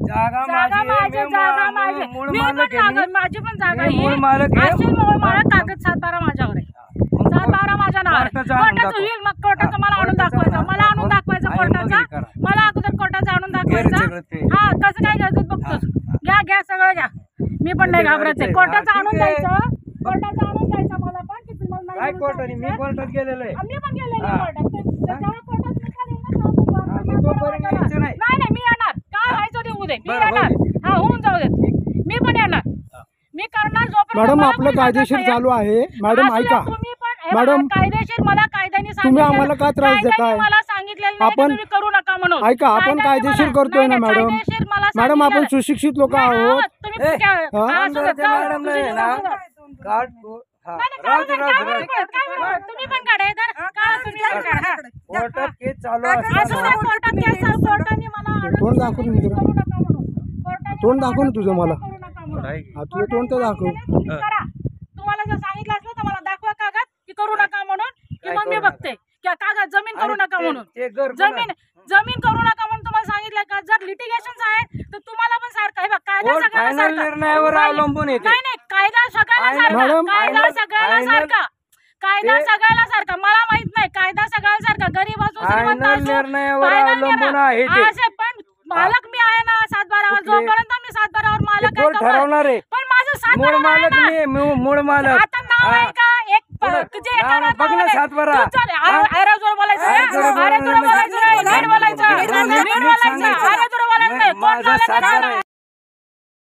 जागा माझी मी पण जागा, माझी पण जागा ही मूळ मालक आहे. असेल मूळ मालक, कागद 7/12 माझ्यावर आहे, 7/12 माझ्या नावावर आहे. कोर्टाचं होईल, मग कोर्टाचं मला आणून दाखवायचं, मला आणून दाखवायचं कोर्टाचा, मला अगोदर कोर्टाचं आणून दाखवायचं. हा कसं काय घ्यायचं बघतोच, घ्या सगळं घ्या, मी पण नाही घाबरत आहे. कोर्टाचं आणून द्यायचं, कोर्टाचं आणून द्यायचं मला पण, की तुम्हाला काय कोर्टाने? मी कोर्टात गेलेलो आहे. मी पण गेलेली कोर्टात. जेव्हा कोर्टात निकाल येईल ना, तेव्हा नाही मी येणार, काय व्हायचं ते होऊ दे, मी येणार. हा होऊन जाऊ दे, मी पण येणार, मी करणार. मॅडम आपलं कायदेशीर चालू आहे. मॅडम ऐका, मॅडम कायदेशीर, मला कायद्याने तुम्ही आम्हाला का त्रास देताय? मला सांगितलेलं आपण तुम्ही करू नका म्हणून. ऐका, आपण कायदेशीर करतोय ना मॅडम. मॅडम आपण सुशिक्षित लोक आहोत. तुम्ही पण काढा कोर्टात केस चालू तोंड दाखव ना जरा, तोंड दाखव ना तुझं मला. हा तुझं तोंड तर दाखव. तुम्हाला जर सांगितलं असलं तर मला दाखवा कागद की करू नका म्हणून, की मग मी बघते कागद जमीन करू नका म्हणून. जमीन करू नका म्हणून तुम्हाला सांगितलं का? जर लिटिगेशन आहे तर तुम्हाला पण सारखं आहे बघ, कायदा सगळ्याला निर्णयावर अवलंबून येते. नाही कायदा सगळ्याला सारखा, कायदा सगळ्याला सारखा, कायदा सगळ्याला सारखा. मला माहित नाही, कायदा सगळ्याला सारखा, गरीब असो श्रीमंत असो, निर्णयावर अवलंबून आहे ते. पण मालक मी आहे ना 7/12 जोपर्यंत मी 7/12 मालक आहे ठरवणार आहे. पण माझं 7/12 मूळ मालक मी, मूळ मालक. आता नाव आहे का? एक तुझे बघ ना 7/12. अरे जोर बोलायचं, अरे जोर बोलायचं, नीट बोलायचं, नीट बोलायचं, अरे जोर बोलायचं नाही.